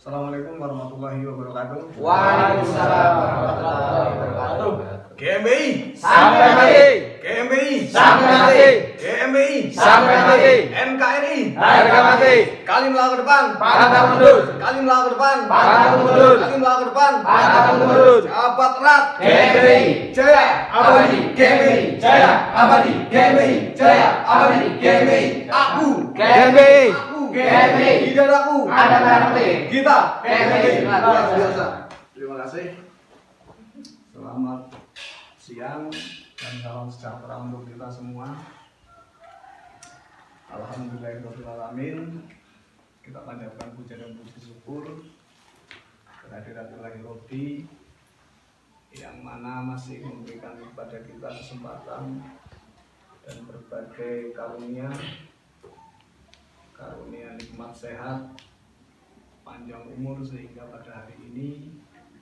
Assalamualaikum warahmatullahi wabarakatuh. Waalaikumsalam warahmatullahi wabarakatuh. GMBI Sampai mati. GMBI Sampai mati. GMBI Sampai mati. NKRI Harga mati. Kalimlah ke depan, Pantang mundur. Kalimlah ke depan, Pantang mundur. Kalimlah ke depan, Pantang mundur. Jabat erat. GMBI Jaya abadi. GMBI jaya abadi. GMBI jaya abadi. GMBI Aku GMBI Aku GMBI di dadaku ada merah putih. kita GMBI. luar biasa. Terima kasih. Selamat siang dan salam sejahtera untuk kita semua. Alhamdulillahirrahmanirrahim. Kita panjatkan puja dan puji syukur kehadirat Ilahi Robbi yang mana masih memberikan kepada kita kesempatan dan berbagai karunia nikmat sehat, panjang umur, sehingga pada hari ini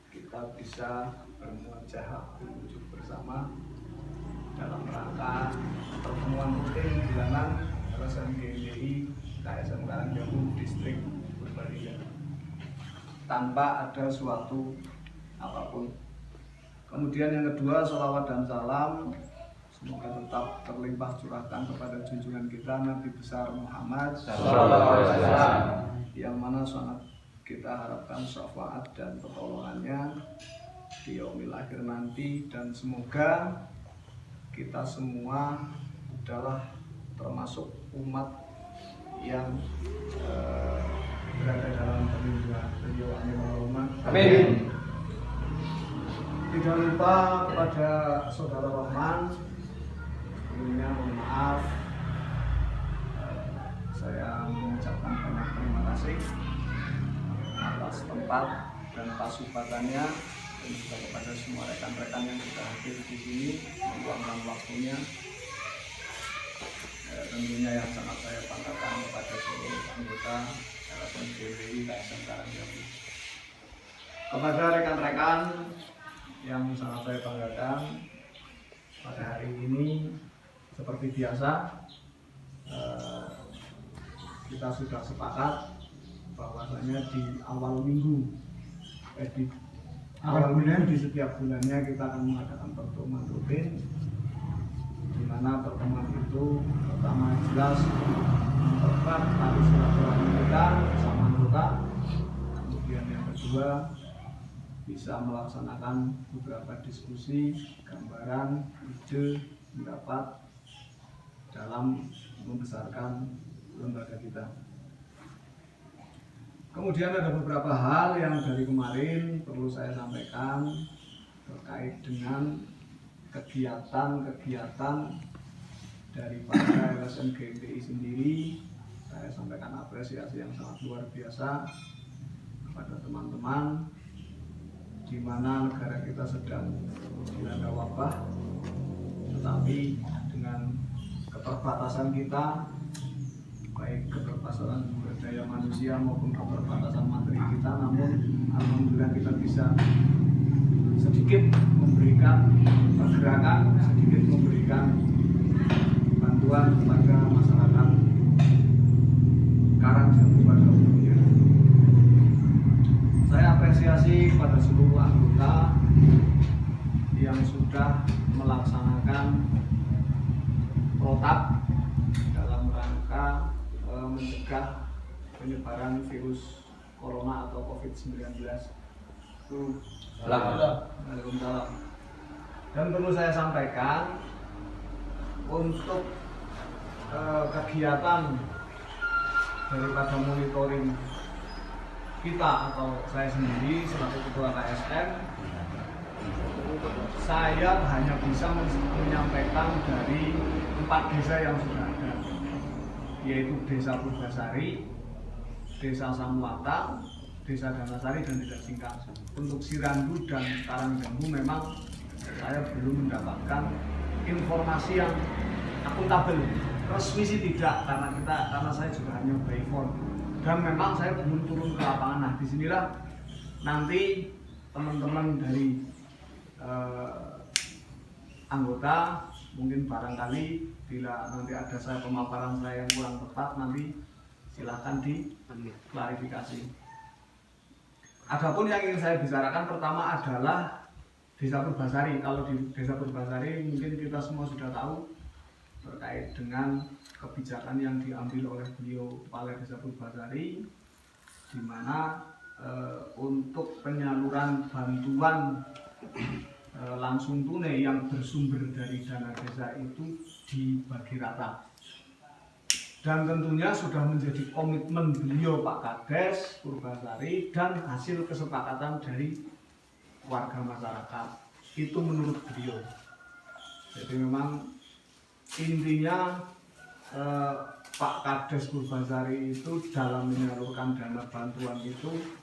kita bisa bermuajah berwujud bersama dalam rangka pertemuan rutin bulanan LSM GMBI KSM Karangjamu Distrik Purbalingga tanpa ada suatu apapun. Kemudian yang kedua, sholawat dan salam semoga tetap terlimpah curahkan kepada junjungan kita Nabi besar Muhammad SAW, yang mana sangat kita harapkan syafaat dan pertolongannya di yaumil akhir nanti, dan semoga kita semua adalah termasuk umat yang berada dalam perlindungan beliau. Amin. Tidak lupa kepada saudara Rahman, sebelumnya mohon maaf, saya mengucapkan banyak terima kasih atas tempat dan pasupatannya, dan juga kepada semua rekan-rekan yang sudah hadir di sini meluangkan waktunya. Tentunya yang sangat saya banggakan kepada seluruh anggota LSM GMBI KSM Karangjamu. Kepada rekan-rekan yang sangat saya banggakan, pada hari ini seperti biasa kita sudah sepakat bahwasanya di awal minggu di setiap bulannya kita akan mengadakan pertemuan rutin, di mana pertemuan itu pertama jelas mempererat tali silaturahmi kita bersama anggota, kemudian yang kedua bisa melaksanakan beberapa diskusi, gambaran, ide, pendapat dalam membesarkan lembaga kita. Kemudian ada beberapa hal yang dari kemarin perlu saya sampaikan terkait dengan kegiatan-kegiatan daripada LSM GMBI sendiri. Saya sampaikan apresiasi yang sangat luar biasa kepada teman-teman, di mana negara kita sedang dilanda wabah, tetapi dengan keterbatasan kita, baik keterbatasan sumber daya manusia maupun keterbatasan materi kita, namun alhamdulillah kita bisa sedikit memberikan pergerakan, sedikit memberikan bantuan kepada masyarakat Karangjamu pada umumnya. Saya apresiasi kepada seluruh anggota yang sudah melaksanakan protap dalam rangka mencegah penyebaran virus corona atau COVID-19. Waalaikumsalam. Dan perlu saya sampaikan, untuk kegiatan daripada monitoring kita atau saya sendiri selaku ketua KSM, saya hanya bisa menyampaikan dari 4 desa yang sudah ada, yaitu Desa Purbasari, Desa Samuata, Desa Danasari, dan Desa Singkang. Untuk Sirandu dan Karangjamu memang saya belum mendapatkan informasi yang akuntabel. Resmi sih tidak, karena saya juga hanya by phone, dan memang saya belum turun ke lapangan. Nah, disinilah nanti teman-teman dari anggota mungkin barangkali bila nanti ada pemaparan saya yang kurang tepat, nanti silahkan diklarifikasi. Adapun yang ingin saya bicarakan pertama adalah Desa Purbasari. Kalau di Desa Purbasari mungkin kita semua sudah tahu terkait dengan kebijakan yang diambil oleh beliau Kepala Desa Purbasari, di mana untuk penyaluran bantuan langsung tunai yang bersumber dari dana desa itu dibagi rata. Dan tentunya sudah menjadi komitmen beliau Pak Kades Purbasari dan hasil kesepakatan dari warga masyarakat. Itu menurut beliau. Jadi memang intinya Pak Kades Purbasari itu dalam menyalurkan dana bantuan itu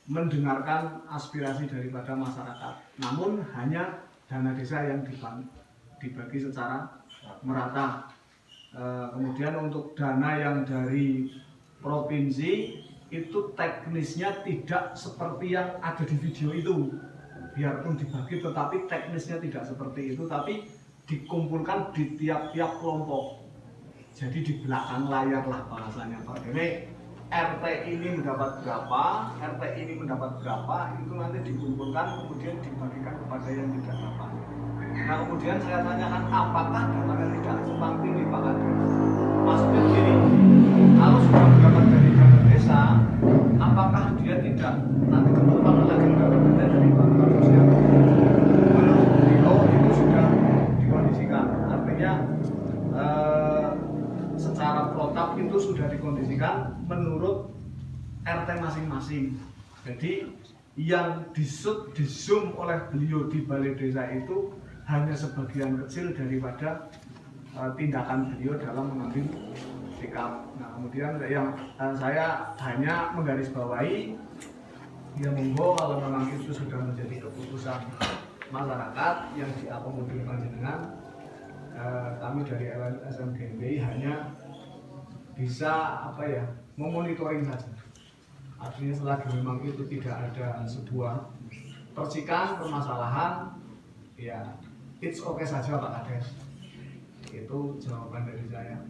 mendengarkan aspirasi daripada masyarakat. Namun hanya dana desa yang dibagi secara merata. Kemudian untuk dana yang dari provinsi itu teknisnya tidak seperti yang ada di video itu. Biarpun dibagi tetapi teknisnya tidak seperti itu, tapi dikumpulkan di tiap-tiap kelompok. Jadi di belakang layar lah bahasanya Pak. Jadi RT ini mendapat berapa, RT ini mendapat berapa, itu nanti dikumpulkan kemudian dibagikan kepada yang tidak dapat. Nah kemudian saya tanyakan apakah datanya tidak tumpang tindih Pak Kades? Maksudnya begini, kalau sudah mendapat dari dana desa, apakah dia tidak nanti kemudian lagi mendapat dana dari bantuan sosial? Menurut beliau itu sudah dikondisikan, artinya secara protap itu sudah dikondisikan menurut RT masing-masing. Jadi yang di zoom oleh beliau di balai desa itu hanya sebagian kecil daripada tindakan beliau dalam mengambil sikap. Nah kemudian yang saya hanya menggarisbawahi, ya monggo kalau memang itu sudah menjadi keputusan masyarakat yang diakomodir panjenengan, kami dari LSM GMBI hanya bisa memonitoring saja. Artinya selagi memang itu tidak ada sebuah percikan permasalahan, ya it's okay saja Pak Kades. Itu jawaban dari saya.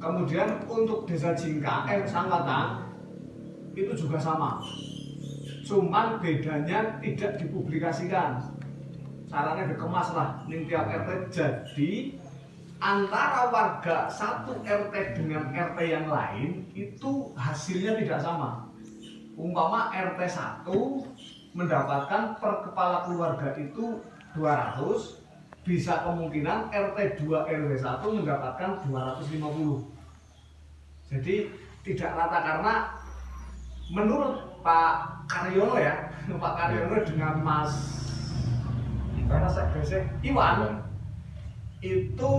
Kemudian untuk desa Sangwatang itu juga sama, cuman bedanya tidak dipublikasikan, caranya dikemas lah ning tiap RT. Jadi antara warga satu RT dengan RT yang lain itu hasilnya tidak sama. Umpama RT 1 mendapatkan per kepala keluarga itu 200, bisa kemungkinan RT 2 RW 1 mendapatkan 250. Jadi tidak rata karena menurut Pak Karyono ya, Pak Karyono dengan Mas Iwan itu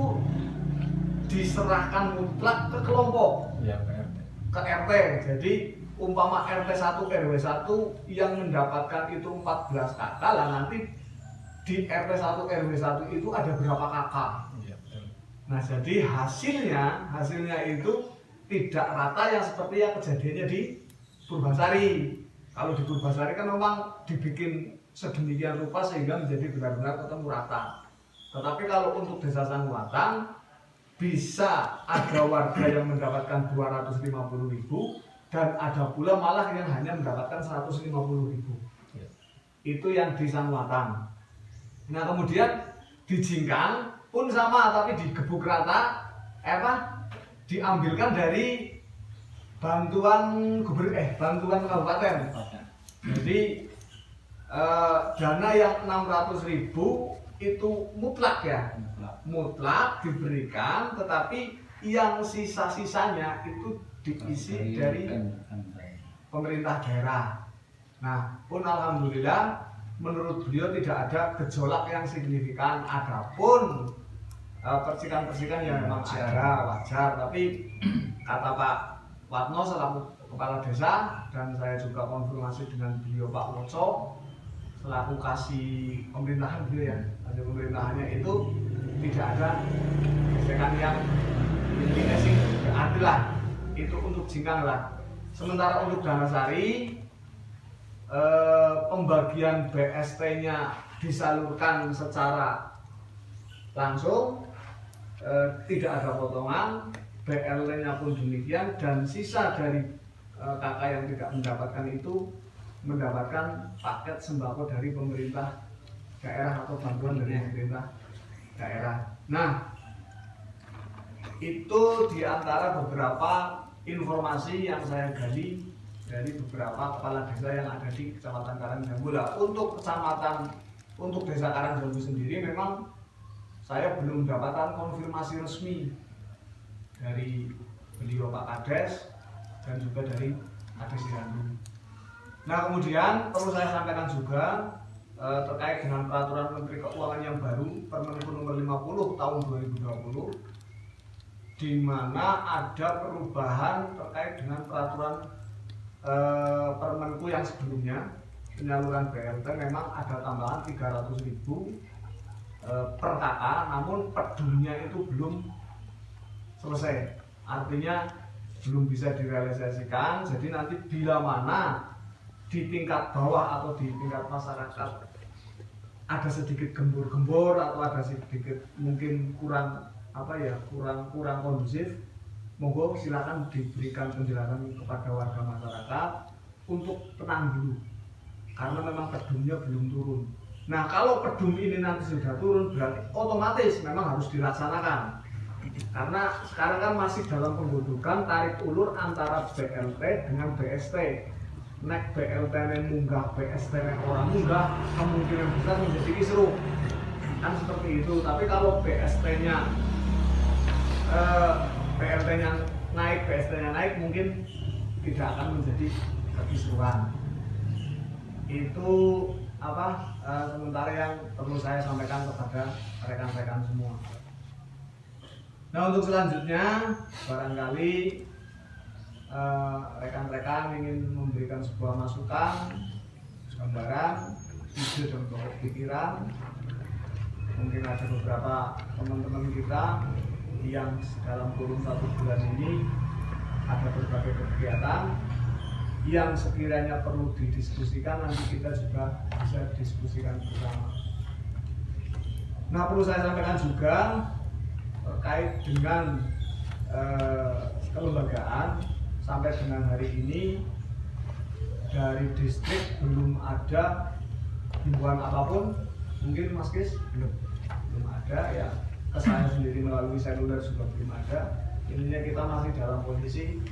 diserahkan mutlak ke kelompok, Ya, ke RT. Jadi umpama RT 1 RW 1 yang mendapatkan itu 14 kakak, lah nanti di RT 1 RW 1 itu ada berapa kakak. Ya, betul. Nah jadi hasilnya itu tidak rata yang seperti yang kejadiannya di Purbasari. Kalau di Purbasari kan memang dibikin sedemikian rupa sehingga menjadi benar-benar ketemu rata. Tetapi kalau untuk desa Sangwatang bisa ada warga yang mendapatkan 250.000 dan ada pula malah yang hanya mendapatkan 150.000. Ya. Itu yang di Sangwatang. Nah kemudian di Jingkang pun sama, tapi digebuk rata, diambilkan dari bantuan kabupaten. Jadi dana yang 600.000 itu mutlak ya, mutlak diberikan, tetapi yang sisa-sisanya itu diisi dari pemerintah daerah. Nah, pun alhamdulillah menurut beliau tidak ada gejolak yang signifikan. Adapun percikan-percikan yang memang ada wajar, tapi kata Pak Watno selaku kepala desa dan saya juga konfirmasi dengan beliau Pak Woco selaku kasih pemerintahan beliau ya, kasih pemerintahannya itu tidak ada gesekan yang sing berarti lah itu untuk Jingkang lah. Sementara untuk Danasari pembagian BST-nya disalurkan secara langsung, tidak ada potongan, BLT-nya pun demikian, dan sisa dari kakak yang tidak mendapatkan itu mendapatkan paket sembako dari pemerintah daerah atau bantuan dari pemerintah daerah. Nah, itu diantara beberapa informasi yang saya gali dari beberapa kepala desa yang ada di Kecamatan Karangjambu. Untuk Desa Karangjambu sendiri memang saya belum mendapatkan konfirmasi resmi dari beliau Pak Kades dan juga dari Kades Irandu. Nah, kemudian perlu saya sampaikan juga terkait dengan peraturan Menteri Keuangan yang baru Permenku nomor 50 tahun 2020, di mana ada perubahan terkait dengan peraturan Permenku yang sebelumnya. Penyaluran BLT memang ada tambahan 300.000 per kakak, namun pedulnya itu belum selesai, artinya belum bisa direalisasikan. Jadi nanti bila mana di tingkat bawah atau di tingkat masyarakat ada sedikit gembur-gembur atau ada sedikit mungkin kurang kondusif, monggo silakan diberikan penjelasan kepada warga masyarakat untuk tenang dulu, karena memang pedumnya belum turun. Nah, kalau pedum ini nanti sudah turun, berarti otomatis memang harus dilaksanakan, karena sekarang kan masih dalam pembentukan tarik ulur antara BLT dengan BST. Nek BLT munggah, BST orang munggah, kemungkinan besar menjadi kisruh, kan seperti itu. Tapi kalau BST-nya BLT-nya naik, BST-nya naik, mungkin tidak akan menjadi kekisruhan. Itu sementara yang perlu saya sampaikan kepada rekan-rekan semua. Nah, untuk selanjutnya barangkali rekan-rekan ingin memberikan sebuah masukan, gambaran, ide dan pokok pikiran. Mungkin ada beberapa teman-teman kita yang dalam kurun 1 bulan ini ada berbagai kegiatan yang sekiranya perlu didiskusikan, nanti kita juga bisa diskusikan bersama. Nah, perlu saya sampaikan juga terkait dengan kelembagaan. Sampai dengan hari ini dari distrik belum ada himbauan apapun. Mungkin Mas Kis belum ada ya. Ke saya sendiri melalui seluler juga belum ada. Intinya kita masih dalam posisi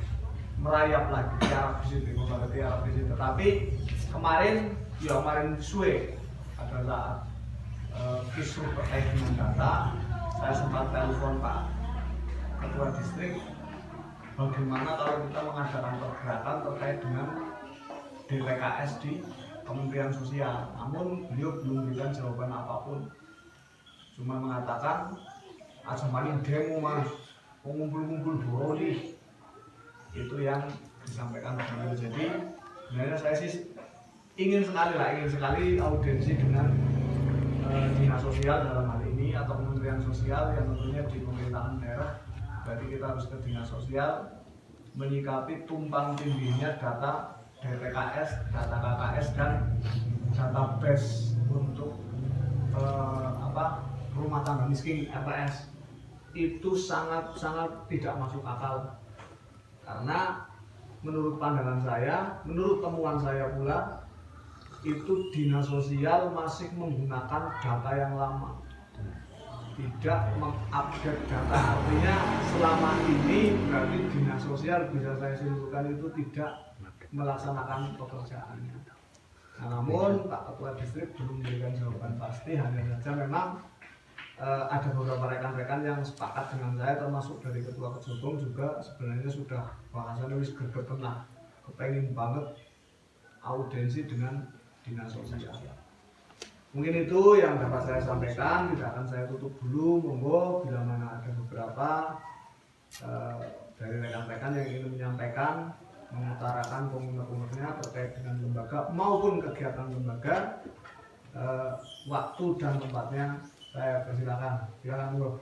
merayap lagi ke arah visit, tetapi kemarin suwe pada saat kisruh terkait dengan data, saya sempat telepon Pak Ketua Distrik, bagaimana kalau kita mengadakan pergerakan terkait dengan DPKS di Kementerian Sosial. Namun beliau belum memberikan jawaban apapun, cuma mengatakan aja paling demo Mas, ngumpul-ngumpul boroli. Itu yang disampaikan beliau. Jadi sebenarnya saya sih ingin sekali audiensi dengan dinas sosial dalam hal ini atau Kementerian Sosial yang tentunya di pemerintahan daerah. Berarti kita harus ke dinas sosial menyikapi tumpang tindihnya data DPKS, data KKS dan data base untuk rumah tangga miskin RTS. Itu sangat tidak masuk akal, karena menurut pandangan saya, menurut temuan saya pula, itu dinas sosial masih menggunakan data yang lama, tidak mengupdate data. Artinya selama ini berarti dinas sosial, bisa saya simpulkan, itu tidak melaksanakan pekerjaannya. Nah, namun Pak Ketua Distrik belum memberikan jawaban pasti. Hanya saja memang ada beberapa rekan-rekan yang sepakat dengan saya, termasuk dari Ketua Kejogong juga sebenarnya sudah bahasannya wis greget lah, kepengen banget audiensi dengan dinas sosial. Mungkin itu yang dapat saya sampaikan, tidak akan saya tutup dulu. Monggo bila mana ada beberapa dari rekan-rekan yang ingin menyampaikan, mengutarakan komentar-komentarnya terkait dengan lembaga maupun kegiatan lembaga, waktu dan tempatnya saya persilakan. Silakan, Bro.